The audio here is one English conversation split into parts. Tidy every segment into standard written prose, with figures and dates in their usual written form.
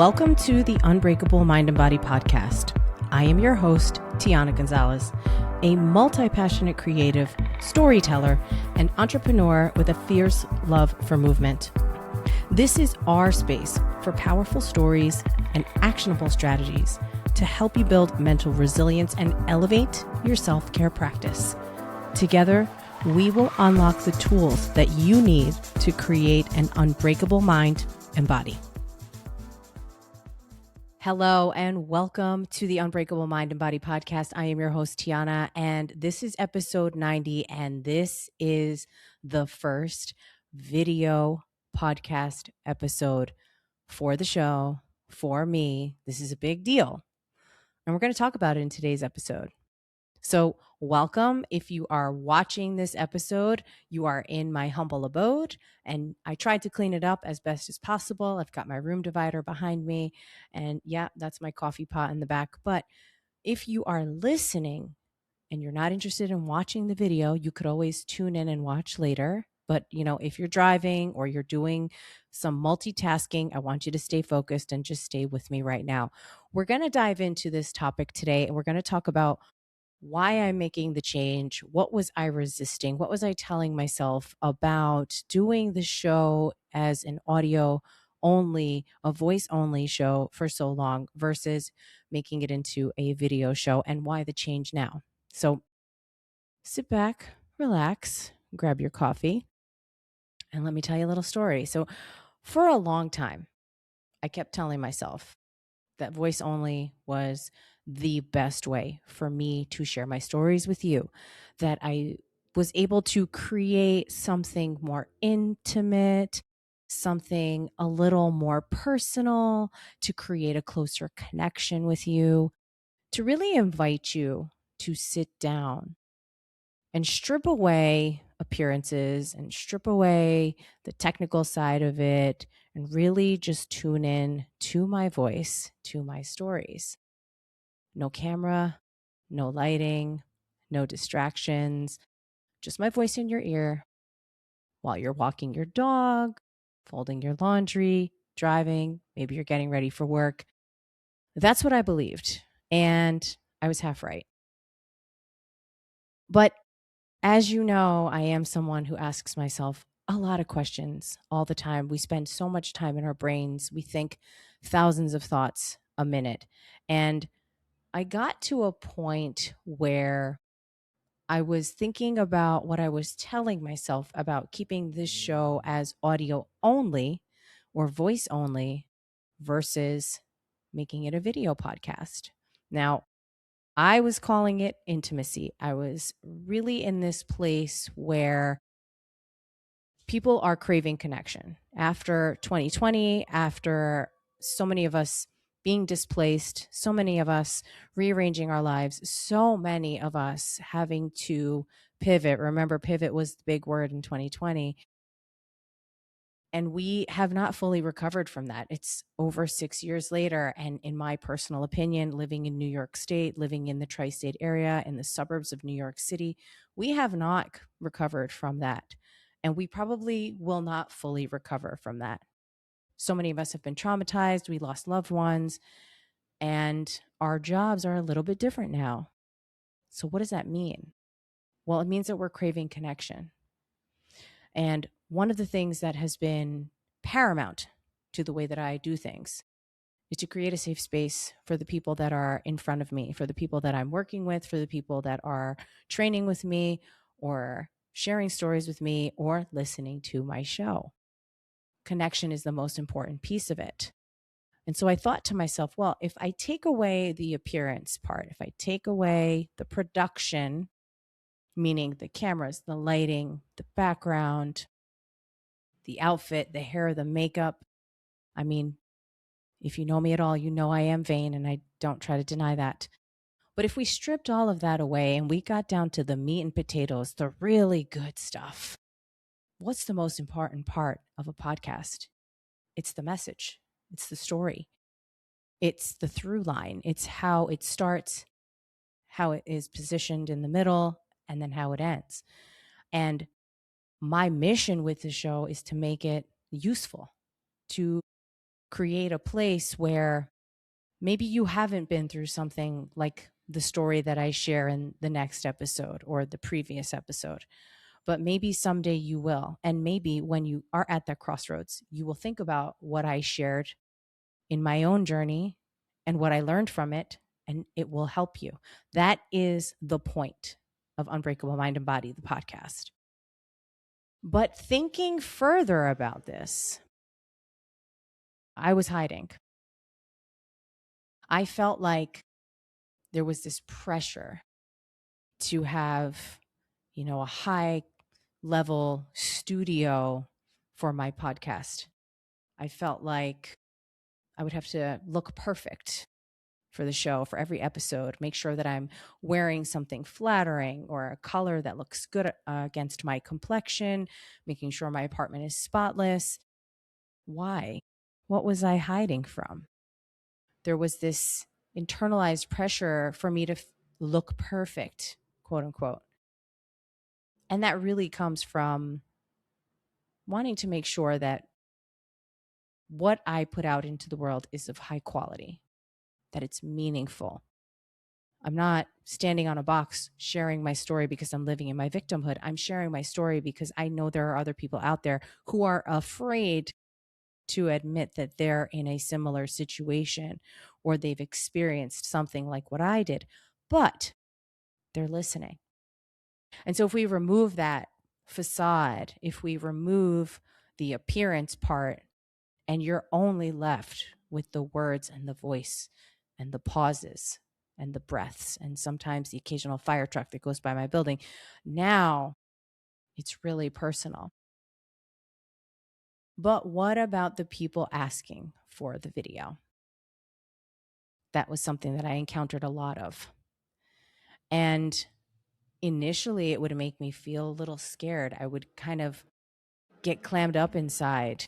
Welcome to the Unbreakable Mind and Body podcast. I am your host, Tiana Gonzalez, a multi-passionate creative, storyteller, and entrepreneur with a fierce love for movement. This is our space for powerful stories and actionable strategies to help you build mental resilience and elevate your self-care practice. Together, we will unlock the tools that you need to create an unbreakable mind and body. Hello and welcome to the Unbreakable Mind and Body podcast. I am your host, Tiana, and this is episode 90, and this is the first video podcast episode for the show, for me. This is a big deal, and we're going to talk about it in today's episode. So welcome. If you are watching this episode, you are in my humble abode, and I tried to clean it up as best as possible. I've got my room divider behind me, and yeah, that's my coffee pot in the back. But if you are listening and you're not interested in watching the video, you could always tune in and watch later. But, if you're driving or you're doing some multitasking, I want you to stay focused and just stay with me right now. We're going to dive into this topic today, and we're going to talk about why I'm making the change. What was I resisting? What was I telling myself about doing the show as an audio only, a voice only show for so long versus making it into a video show, and why the change now? So sit back, relax, grab your coffee, and let me tell you a little story. So for a long time, I kept telling myself that voice only was the best way for me to share my stories with you, that I was able to create something more intimate, something a little more personal, to create a closer connection with you, to really invite you to sit down and strip away appearances and strip away the technical side of it and really just tune in to my voice, to my stories. No camera, no lighting, no distractions, just my voice in your ear while you're walking your dog, folding your laundry, driving, maybe you're getting ready for work. That's what I believed. And I was half right. But as you know, I am someone who asks myself a lot of questions all the time. We spend so much time in our brains. We think thousands of thoughts a minute. And I got to a point where I was thinking about what I was telling myself about keeping this show as audio only or voice only versus making it a video podcast. Now, I was calling it intimacy. I was really in this place where people are craving connection. After 2020, after so many of us being displaced, so many of us rearranging our lives, so many of us having to pivot. Remember, pivot was the big word in 2020. And we have not fully recovered from that. It's over 6 years later. And in my personal opinion, living in New York State, living in the tri-state area, in the suburbs of New York City, we have not recovered from that. And we probably will not fully recover from that. So many of us have been traumatized. We lost loved ones. And our jobs are a little bit different now. So what does that mean? Well, it means that we're craving connection. And one of the things that has been paramount to the way that I do things is to create a safe space for the people that are in front of me, for the people that I'm working with, for the people that are training with me or sharing stories with me or listening to my show. Connection is the most important piece of it. And so I thought to myself, well, if I take away the appearance part, if I take away the production, meaning the cameras, the lighting, the background, the outfit, the hair, the makeup. I mean, if you know me at all, you know I am vain and I don't try to deny that. But if we stripped all of that away and we got down to the meat and potatoes, the really good stuff, what's the most important part of a podcast? It's the message. It's the story. It's the through line. It's how it starts, how it is positioned in the middle, and then how it ends. And my mission with the show is to make it useful, to create a place where maybe you haven't been through something like the story that I share in the next episode or the previous episode, but maybe someday you will. And maybe when you are at that crossroads, you will think about what I shared in my own journey and what I learned from it, and it will help you. That is the point of Unbreakable Mind and Body, the podcast. But thinking further about this, I was hiding. I felt like there was this pressure to have, a high level studio for my podcast. I felt like I would have to look perfect for the show, for every episode, make sure that I'm wearing something flattering or a color that looks good against my complexion, making sure my apartment is spotless. Why? What was I hiding from? There was this internalized pressure for me to look perfect, quote unquote. And that really comes from wanting to make sure that what I put out into the world is of high quality, that it's meaningful. I'm not standing on a box sharing my story because I'm living in my victimhood. I'm sharing my story because I know there are other people out there who are afraid to admit that they're in a similar situation or they've experienced something like what I did, but they're listening. And so if we remove that facade, if we remove the appearance part, and you're only left with the words and the voice and the pauses and the breaths and sometimes the occasional fire truck that goes by my building, now it's really personal. But what about the people asking for the video? That was something that I encountered a lot of. And initially, it would make me feel a little scared. I would kind of get clammed up inside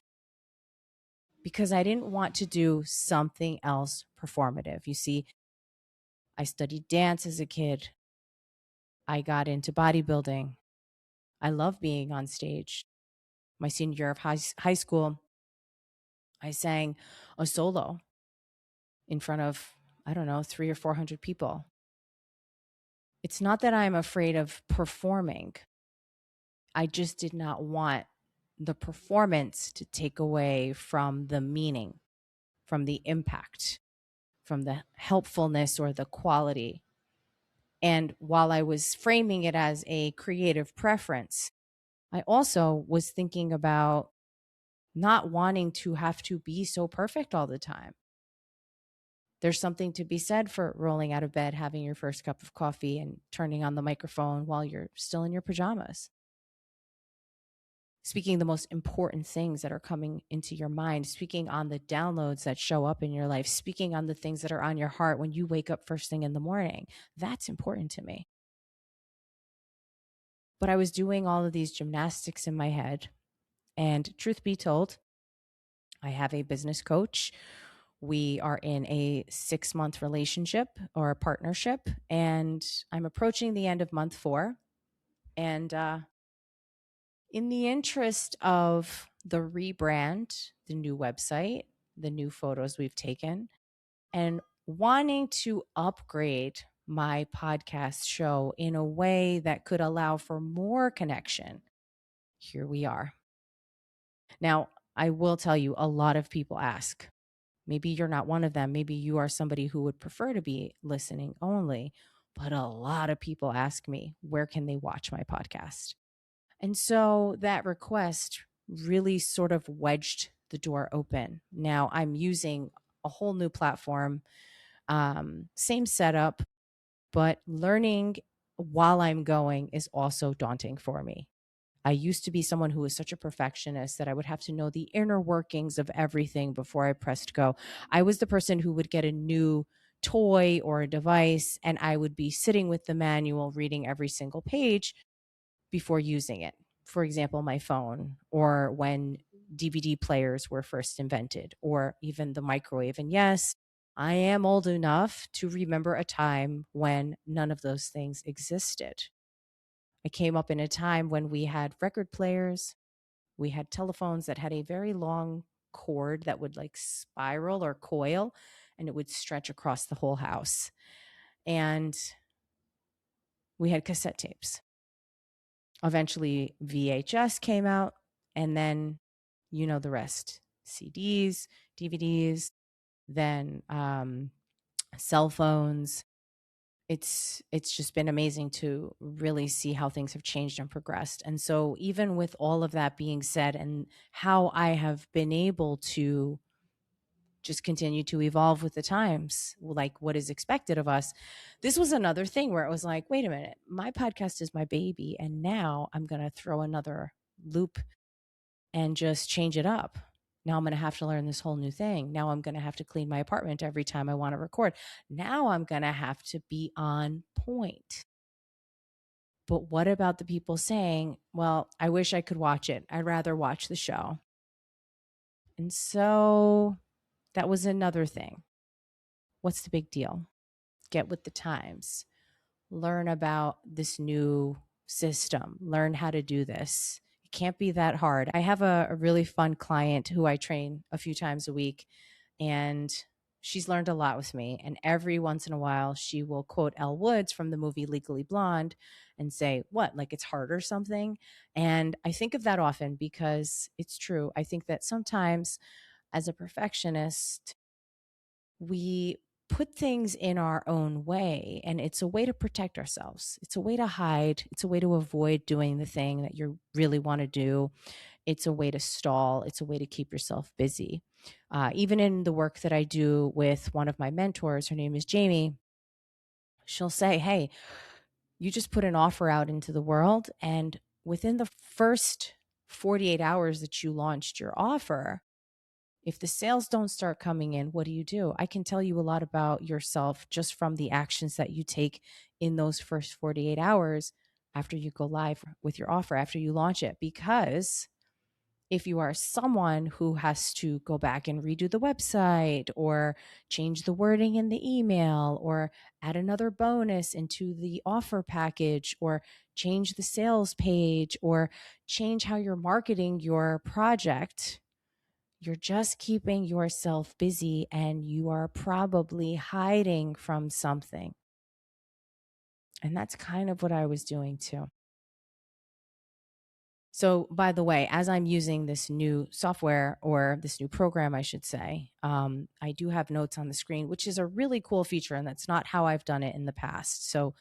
because I didn't want to do something else performative. You see, I studied dance as a kid. I got into bodybuilding. I love being on stage. My senior year of high school, I sang a solo in front of, I don't know, 300 or 400 people. It's not that I'm afraid of performing. I just did not want the performance to take away from the meaning, from the impact, from the helpfulness or the quality. And while I was framing it as a creative preference, I also was thinking about not wanting to have to be so perfect all the time. There's something to be said for rolling out of bed, having your first cup of coffee, and turning on the microphone while you're still in your pajamas. Speaking the most important things that are coming into your mind, speaking on the downloads that show up in your life, speaking on the things that are on your heart when you wake up first thing in the morning. That's important to me. But I was doing all of these gymnastics in my head. And truth be told, I have a business coach. We are in a 6-month relationship or a partnership, and I'm approaching the end of month 4. And in the interest of the rebrand, the new website, the new photos we've taken, and wanting to upgrade my podcast show in a way that could allow for more connection, here we are. Now, I will tell you, a lot of people ask. Maybe you're not one of them. Maybe you are somebody who would prefer to be listening only. But a lot of people ask me, where can they watch my podcast? And so that request really sort of wedged the door open. Now I'm using a whole new platform, same setup, but learning while I'm going is also daunting for me. I used to be someone who was such a perfectionist that I would have to know the inner workings of everything before I pressed go. I was the person who would get a new toy or a device, and I would be sitting with the manual, reading every single page before using it. For example, my phone, or when DVD players were first invented, or even the microwave. And yes, I am old enough to remember a time when none of those things existed. I came up in a time when we had record players, we had telephones that had a very long cord that would like spiral or coil, and it would stretch across the whole house. And we had cassette tapes. Eventually, VHS came out, and then you know the rest: CDs, DVDs, then cell phones. It's just been amazing to really see how things have changed and progressed. And so even with all of that being said, and how I have been able to just continue to evolve with the times, like what is expected of us, this was another thing where it was like, wait a minute, my podcast is my baby, and now I'm going to throw another loop and just change it up. Now I'm going to have to learn this whole new thing. Now I'm going to have to clean my apartment every time I want to record. Now I'm going to have to be on point. But what about the people saying, well, I wish I could watch it. I'd rather watch the show. And so that was another thing. What's the big deal? Get with the times. Learn about this new system. Learn how to do this. It can't be that hard. I have a really fun client who I train a few times a week, and she's learned a lot with me. And every once in a while, she will quote Elle Woods from the movie Legally Blonde and say, what, like it's hard or something? And I think of that often because it's true. I think that sometimes as a perfectionist, we put things in our own way, and it's a way to protect ourselves. It's a way to hide. It's a way to avoid doing the thing that you really want to do. It's a way to stall. It's a way to keep yourself busy. Even in the work that I do with one of my mentors, her name is Jamie, she'll say, hey, you just put an offer out into the world, and within the first 48 hours that you launched your offer, if the sales don't start coming in, what do? I can tell you a lot about yourself just from the actions that you take in those first 48 hours after you go live with your offer, after you launch it. Because if you are someone who has to go back and redo the website or change the wording in the email or add another bonus into the offer package or change the sales page or change how you're marketing your project, you're just keeping yourself busy, and you are probably hiding from something. And that's kind of what I was doing too. So, by the way, as I'm using this new software, or this new program, I should say, I do have notes on the screen, which is a really cool feature. And that's not how I've done it in the past. So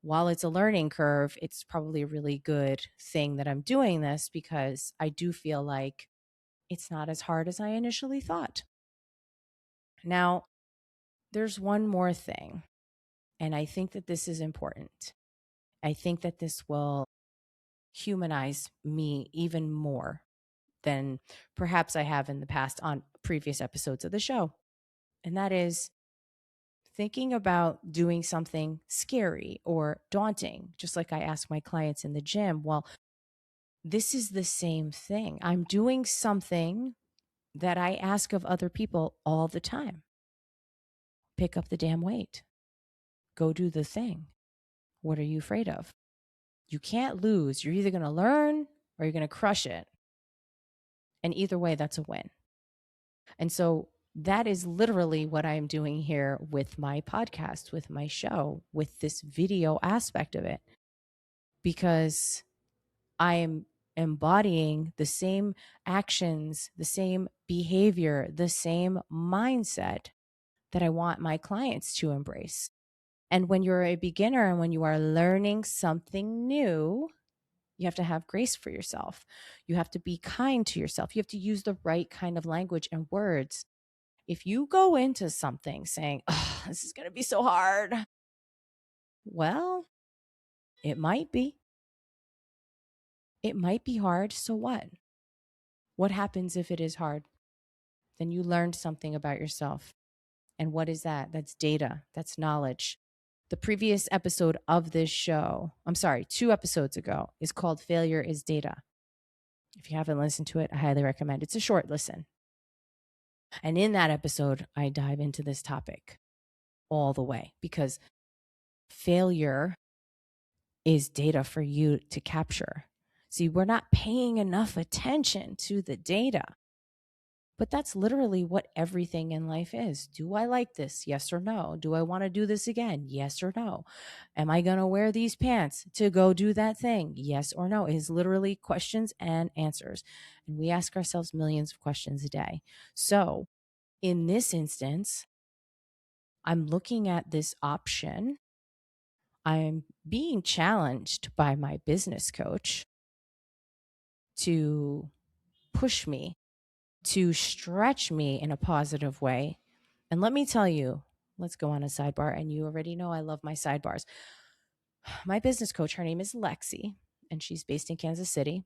while it's a learning curve, it's probably a really good thing that I'm doing this, because I do feel like it's not as hard as I initially thought. Now, there's one more thing, and I think that this is important. I think that this will humanize me even more than perhaps I have in the past on previous episodes of the show. And that is thinking about doing something scary or daunting, just like I ask my clients in the gym. Well, this is the same thing. I'm doing something that I ask of other people all the time: pick up the damn weight, go do the thing. What are you afraid of? You can't lose. You're either going to learn or you're going to crush it. And either way, that's a win. And so that is literally what I'm doing here with my podcast, with my show, with this video aspect of it, because I am embodying the same actions, the same behavior, the same mindset that I want my clients to embrace. And when you're a beginner and when you are learning something new, you have to have grace for yourself. You have to be kind to yourself. You have to use the right kind of language and words. If you go into something saying, oh, this is going to be so hard, well, it might be. It might be hard. So what? What happens if it is hard? Then you learned something about yourself. And what is that? That's data. That's knowledge. The previous episode of this show, 2 episodes ago, is called Failure is Data. If you haven't listened to it, I highly recommend. It's a short listen. And in that episode, I dive into this topic all the way, because failure is data for you to capture. See, we're not paying enough attention to the data. But that's literally what everything in life is. Do I like this? Yes or no? Do I want to do this again? Yes or no? Am I going to wear these pants to go do that thing? Yes or no? It is literally questions and answers. And we ask ourselves millions of questions a day. So in this instance, I'm looking at this option. I'm being challenged by my business coach to push me, to stretch me in a positive way. And let me tell you, let's go on a sidebar. And you already know I love my sidebars. My business coach, her name is Lexi, and she's based in Kansas City.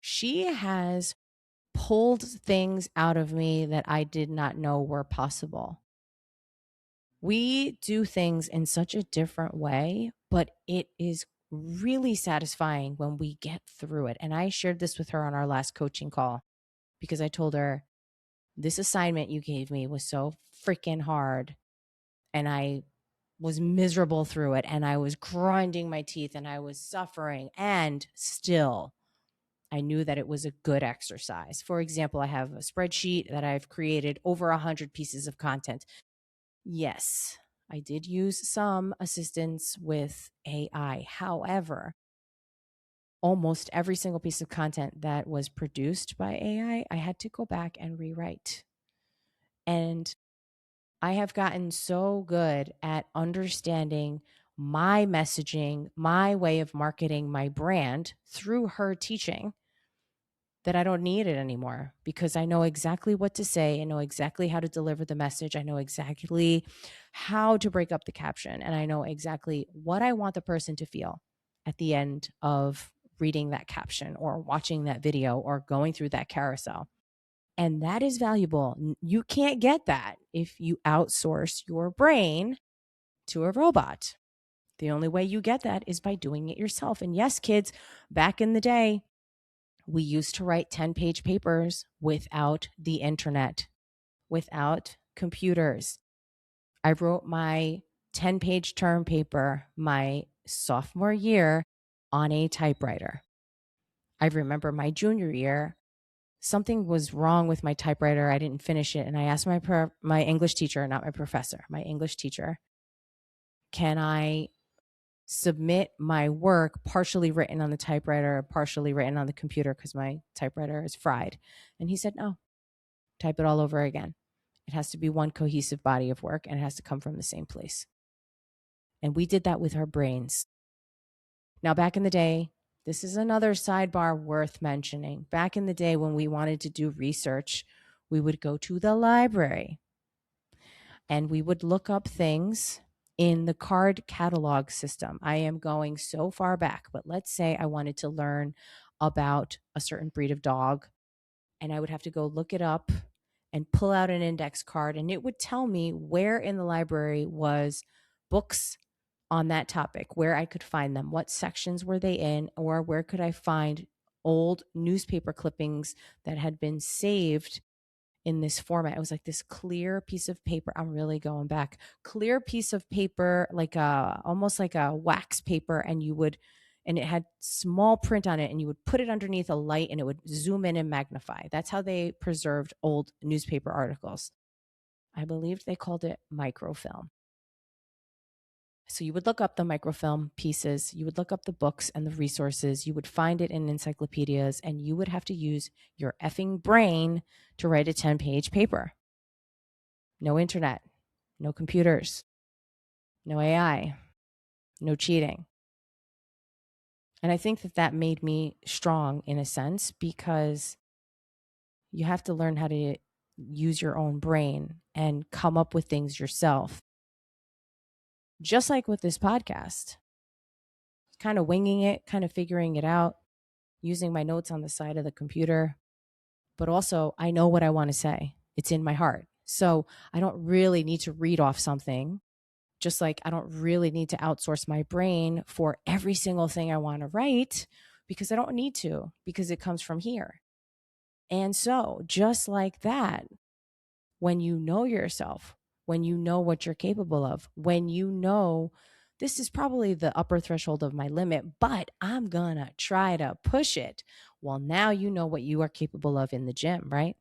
She has pulled things out of me that I did not know were possible. We do things in such a different way, but it is really satisfying when we get through it. And I shared this with her on our last coaching call because I told her, this assignment you gave me was so freaking hard. And I was miserable through it. And I was grinding my teeth and I was suffering. And still, I knew that it was a good exercise. For example, I have a spreadsheet that I've created over 100 pieces of content. Yes, I did use some assistance with AI. However, almost every single piece of content that was produced by AI, I had to go back and rewrite. And I have gotten so good at understanding my messaging, my way of marketing my brand through her teaching that I don't need it anymore because I know exactly what to say. I know exactly how to deliver the message. I know exactly how to break up the caption. And I know exactly what I want the person to feel at the end of reading that caption or watching that video or going through that carousel. And that is valuable. You can't get that if you outsource your brain to a robot. The only way you get that is by doing it yourself. And yes, kids, back in the day, we used to write 10-page papers without the internet, without computers. I wrote my 10-page term paper my sophomore year on a typewriter. I remember my junior year, something was wrong with my typewriter. I didn't finish it. And I asked my English teacher, not my professor, my English teacher, can I submit my work partially written on the typewriter, partially written on the computer because my typewriter is fried? And he said, no, type it all over again. It has to be one cohesive body of work and it has to come from the same place. And we did that with our brains. Now, back in the day, this is another sidebar worth mentioning. Back in the day when we wanted to do research, we would go to the library and we would look up things in the card catalog system. I am going so far back, but let's say I wanted to learn about a certain breed of dog, and I would have to go look it up and pull out an index card, and it would tell me where in the library was books on that topic, where I could find them, what sections were they in, or where could I find old newspaper clippings that had been saved in this format. It was like this clear piece of paper. I'm really going back. Clear piece of paper, like almost like a wax paper, and it had small print on it, and you would put it underneath a light and it would zoom in and magnify. That's how they preserved old newspaper articles. I believed they called it microfilm. So you would look up the microfilm pieces, you would look up the books and the resources, you would find it in encyclopedias, and you would have to use your effing brain to write a 10-page paper. No internet, no computers, no AI, no cheating. And I think that that made me strong in a sense because you have to learn how to use your own brain and come up with things yourself. Just like with this podcast, kind of winging it, kind of figuring it out, using my notes on the side of the computer. But also, I know what I want to say. It's in my heart. So I don't really need to read off something, just like I don't really need to outsource my brain for every single thing I want to write because I don't need to, because it comes from here. And so, just like that, when you know yourself, when you know what you're capable of, when you know this is probably the upper threshold of my limit, but I'm going to try to push it. Well, now you know what you are capable of in the gym, right?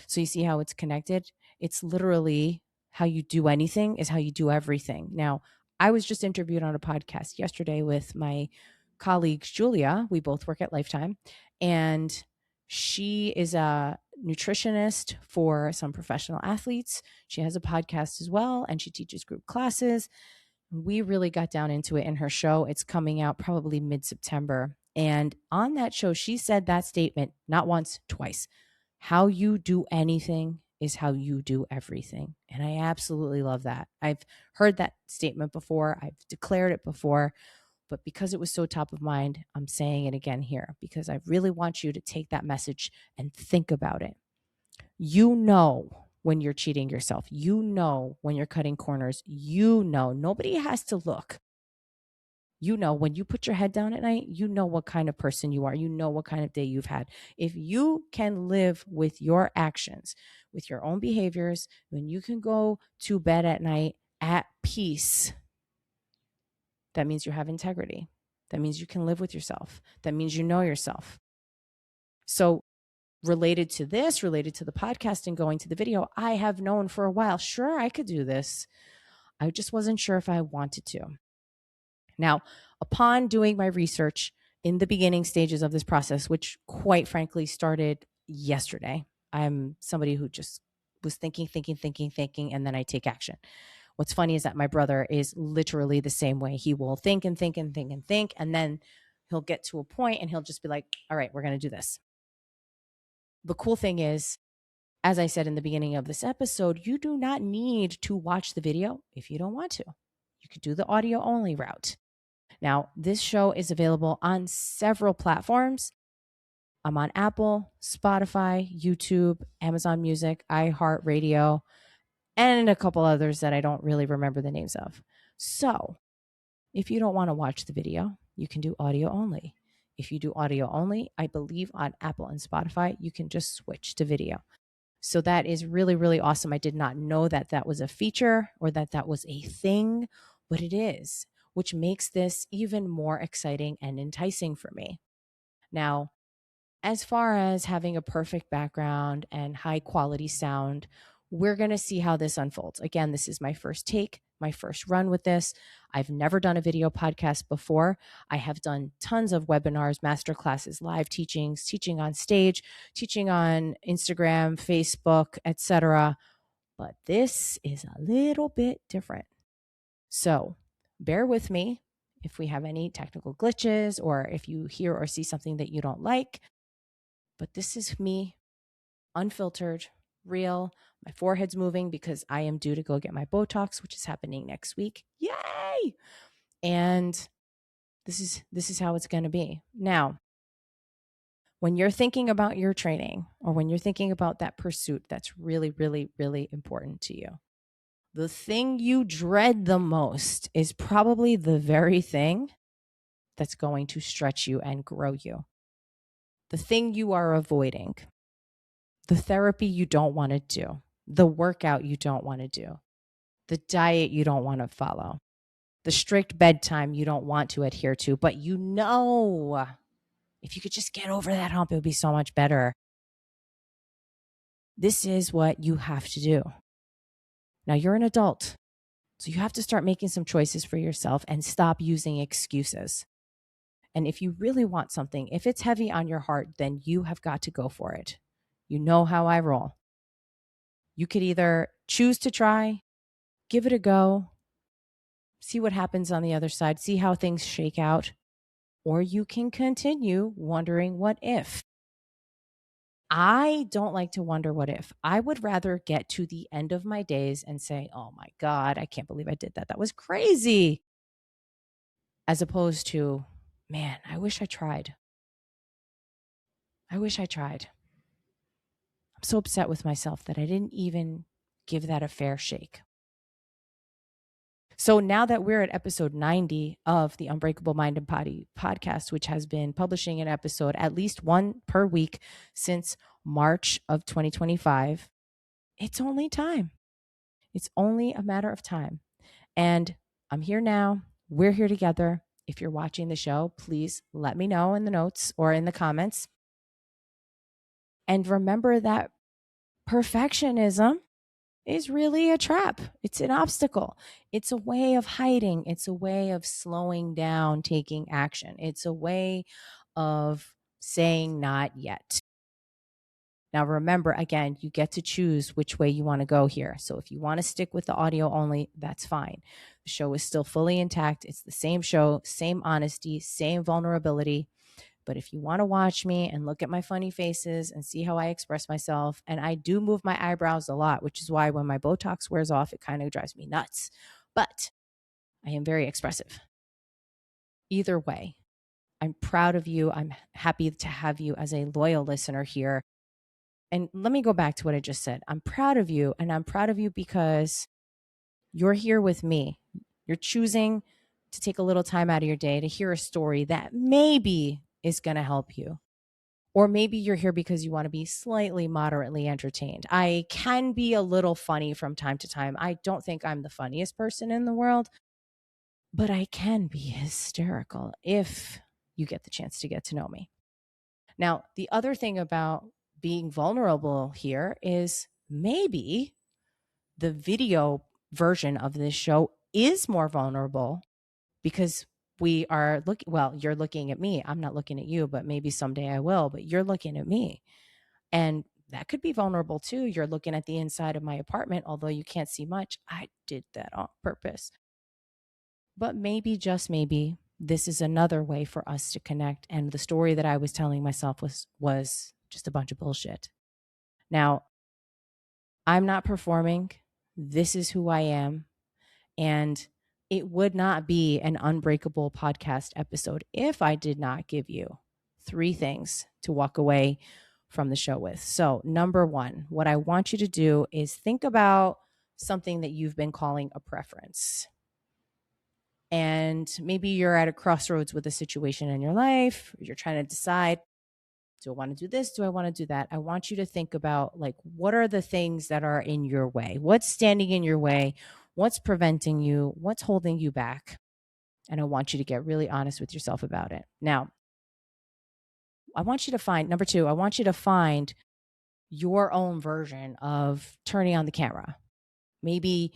So you see how it's connected? It's literally how you do anything is how you do everything. Now, I was just interviewed on a podcast yesterday with my colleague, Julia. We both work at Lifetime, and she is a nutritionist for some professional athletes. She has a podcast as well, and she teaches group classes. We really got down into it in her show. It's coming out probably mid September. And on that show, she said that statement not once, twice. How you do anything is how you do everything. And I absolutely love that. I've heard that statement before, I've declared it before, but because it was so top of mind, I'm saying it again here because I really want you to take that message and think about it. You know when you're cheating yourself. You know when you're cutting corners. You know, nobody has to look. You know, when you put your head down at night, you know what kind of person you are. You know what kind of day you've had. If you can live with your actions, with your own behaviors, when you can go to bed at night at peace, that means you have integrity. That means you can live with yourself. That means you know yourself. So, related to this, related to the podcast and going to the video, I have known for a while, sure, I could do this. I just wasn't sure if I wanted to. Now, upon doing my research in the beginning stages of this process, which quite frankly started yesterday, I'm somebody who just was thinking, and then I take action. What's funny is that my brother is literally the same way. He will think and think and think and think, and then he'll get to a point and he'll just be like, all right, we're going to do this. The cool thing is, as I said in the beginning of this episode, you do not need to watch the video if you don't want to. You could do the audio only route. Now, this show is available on several platforms. I'm on Apple, Spotify, YouTube, Amazon Music, iHeartRadio, and a couple others that I don't really remember the names of. So, if you don't want to watch the video, you can do audio only. If you do audio only, I believe on Apple and Spotify, you can just switch to video. So that is really, really awesome. I did not know that that was a feature or that that was a thing, but it is, which makes this even more exciting and enticing for me. Now, as far as having a perfect background and high quality sound, we're going to see how this unfolds. Again, this is my first take, my first run with this. I've never done a video podcast before. I have done tons of webinars, masterclasses, live teachings, teaching on stage, teaching on Instagram, Facebook, etc. But this is a little bit different. So bear with me if we have any technical glitches or if you hear or see something that you don't like. But this is me, unfiltered, real. My forehead's moving because I am due to go get my Botox, which is happening next week. Yay! And this is how it's going to be. Now, when you're thinking about your training or when you're thinking about that pursuit that's really, really, really important to you, the thing you dread the most is probably the very thing that's going to stretch you and grow you. The thing you are avoiding, the therapy you don't want to do, the workout you don't want to do, the diet you don't want to follow, the strict bedtime you don't want to adhere to, but you know, if you could just get over that hump, it would be so much better. This is what you have to do. Now, you're an adult, so you have to start making some choices for yourself and stop using excuses. And if you really want something, if it's heavy on your heart, then you have got to go for it. You know how I roll. You could either choose to try, give it a go, see what happens on the other side, see how things shake out, or you can continue wondering what if. I don't like to wonder what if. I would rather get to the end of my days and say, oh my God, I can't believe I did that. That was crazy. As opposed to, man, I wish I tried. I wish I tried. I'm so upset with myself that I didn't even give that a fair shake. So now that we're at episode 90 of the Unbreakable Mind and Body podcast, which has been publishing an episode at least one per week since March of 2025, it's only time. It's only a matter of time. And I'm here now. We're here together. If you're watching the show, please let me know in the notes or in the comments. And remember that perfectionism is really a trap. It's an obstacle. It's a way of hiding. It's a way of slowing down, taking action. It's a way of saying not yet. Now, remember, again, you get to choose which way you want to go here. So if you want to stick with the audio only, that's fine. The show is still fully intact. It's the same show, same honesty, same vulnerability. But if you want to watch me and look at my funny faces and see how I express myself, and I do move my eyebrows a lot, which is why when my Botox wears off, it kind of drives me nuts. But I am very expressive. Either way, I'm proud of you. I'm happy to have you as a loyal listener here. And let me go back to what I just said. I'm proud of you. And I'm proud of you because you're here with me. You're choosing to take a little time out of your day to hear a story that maybe is going to help you. Or maybe you're here because you want to be slightly moderately entertained. I can be a little funny from time to time. I don't think I'm the funniest person in the world, but I can be hysterical if you get the chance to get to know me. Now, the other thing about being vulnerable here is maybe the video version of this show is more vulnerable because we are looking, well, you're looking at me. I'm not looking at you, but maybe someday I will, but you're looking at me. And that could be vulnerable too. You're looking at the inside of my apartment, although you can't see much. I did that on purpose. But maybe, just maybe, this is another way for us to connect. And the story that I was telling myself was just a bunch of bullshit. Now, I'm not performing. This is who I am. And it would not be an Unbreakable podcast episode if I did not give you 3 things to walk away from the show with. So, number 1, what I want you to do is think about something that you've been calling a preference. And maybe you're at a crossroads with a situation in your life. You're trying to decide, do I want to do this? Do I want to do that? I want you to think about, like, what are the things that are in your way? What's standing in your way? What's preventing you? What's holding you back? And I want you to get really honest with yourself about it. Now, I want you to find, number 2, I want you to find your own version of turning on the camera. Maybe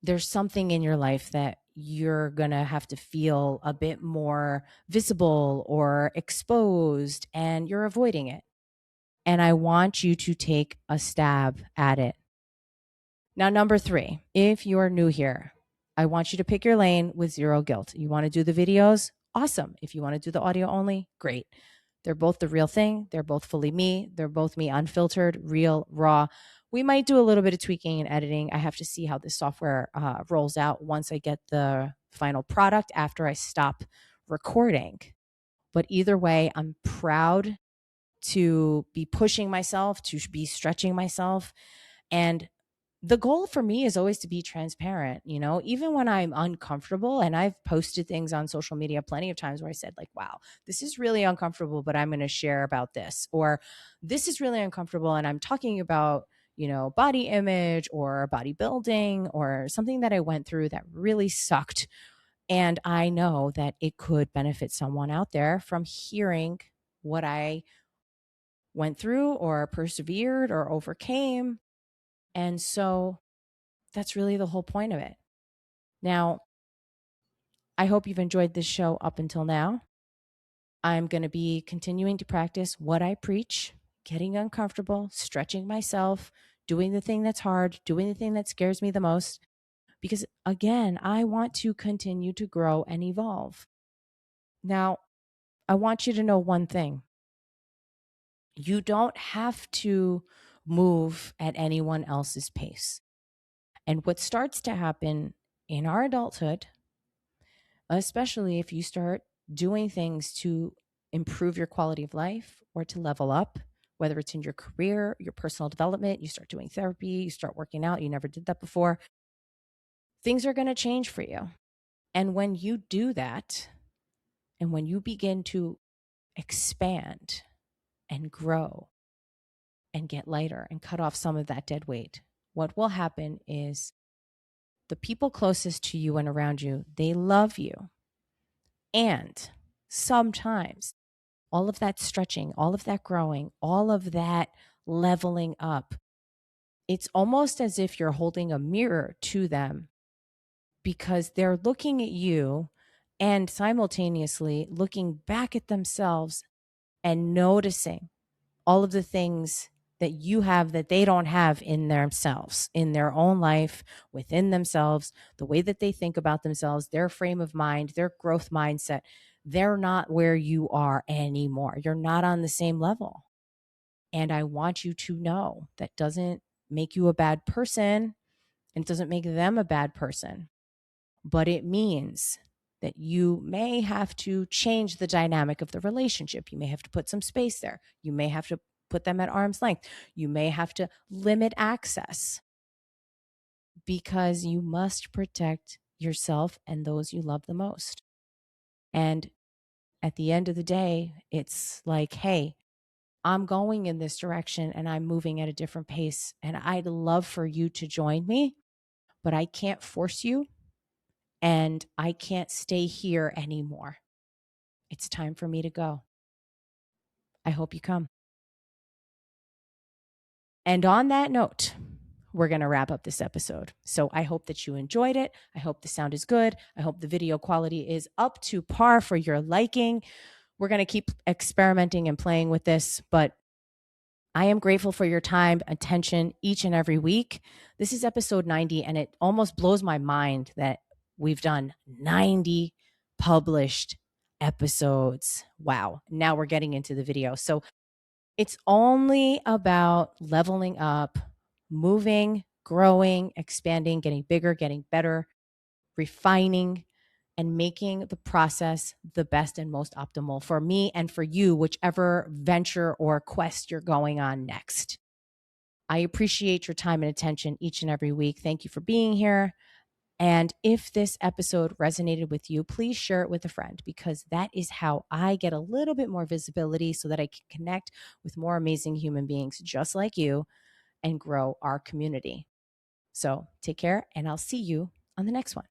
there's something in your life that you're going to have to feel a bit more visible or exposed, and you're avoiding it. And I want you to take a stab at it. Now, number 3, if you're new here, I want you to pick your lane with zero guilt. You want to do the videos? Awesome. If you want to do the audio only, great. They're both the real thing. They're both fully me. They're both me unfiltered, real, raw. We might do a little bit of tweaking and editing. I have to see how this software rolls out once I get the final product after I stop recording. But either way, I'm proud to be pushing myself, to be stretching myself. And the goal for me is always to be transparent, even when I'm uncomfortable. And I've posted things on social media plenty of times where I said, like, wow, this is really uncomfortable, but I'm going to share about this. Or this is really uncomfortable, and I'm talking about, body image or bodybuilding or something that I went through that really sucked. And I know that it could benefit someone out there from hearing what I went through or persevered or overcame. And so that's really the whole point of it. Now, I hope you've enjoyed this show up until now. I'm going to be continuing to practice what I preach, getting uncomfortable, stretching myself, doing the thing that's hard, doing the thing that scares me the most. Because again, I want to continue to grow and evolve. Now, I want you to know one thing. You don't have to move at anyone else's pace. And what starts to happen in our adulthood, especially if you start doing things to improve your quality of life or to level up, whether it's in your career, your personal development, you start doing therapy, you start working out, you never did that before, things are going to change for you. And when you do that, and when you begin to expand and grow and get lighter and cut off some of that dead weight, what will happen is the people closest to you and around you, they love you. And sometimes all of that stretching, all of that growing, all of that leveling up it's almost as if you're holding a mirror to them because they're looking at you and simultaneously looking back at themselves and noticing all of the things that you have that they don't have in themselves, in their own life, within themselves, the way that they think about themselves, their frame of mind, their growth mindset. They're not where you are anymore. You're not on the same level. And I want you to know that doesn't make you a bad person and it doesn't make them a bad person, but it means that you may have to change the dynamic of the relationship. You may have to put some space there. You may have to put them at arm's length. You may have to limit access because you must protect yourself and those you love the most. And at the end of the day, it's like, hey, I'm going in this direction and I'm moving at a different pace. And I'd love for you to join me, but I can't force you and I can't stay here anymore. It's time for me to go. I hope you come. And on that note, we're going to wrap up this episode. So I hope that you enjoyed it. I hope the sound is good. I hope the video quality is up to par for your liking. We're going to keep experimenting and playing with this, but I am grateful for your time, attention each and every week. This is episode 90, and it almost blows my mind that we've done 90 published episodes. Wow. Now we're getting into the video. So it's only about leveling up, moving, growing, expanding, getting bigger, getting better, refining, and making the process the best and most optimal for me and for you, whichever venture or quest you're going on next. I appreciate your time and attention each and every week. Thank you for being here. And if this episode resonated with you, please share it with a friend because that is how I get a little bit more visibility so that I can connect with more amazing human beings just like you and grow our community. So take care, and I'll see you on the next one.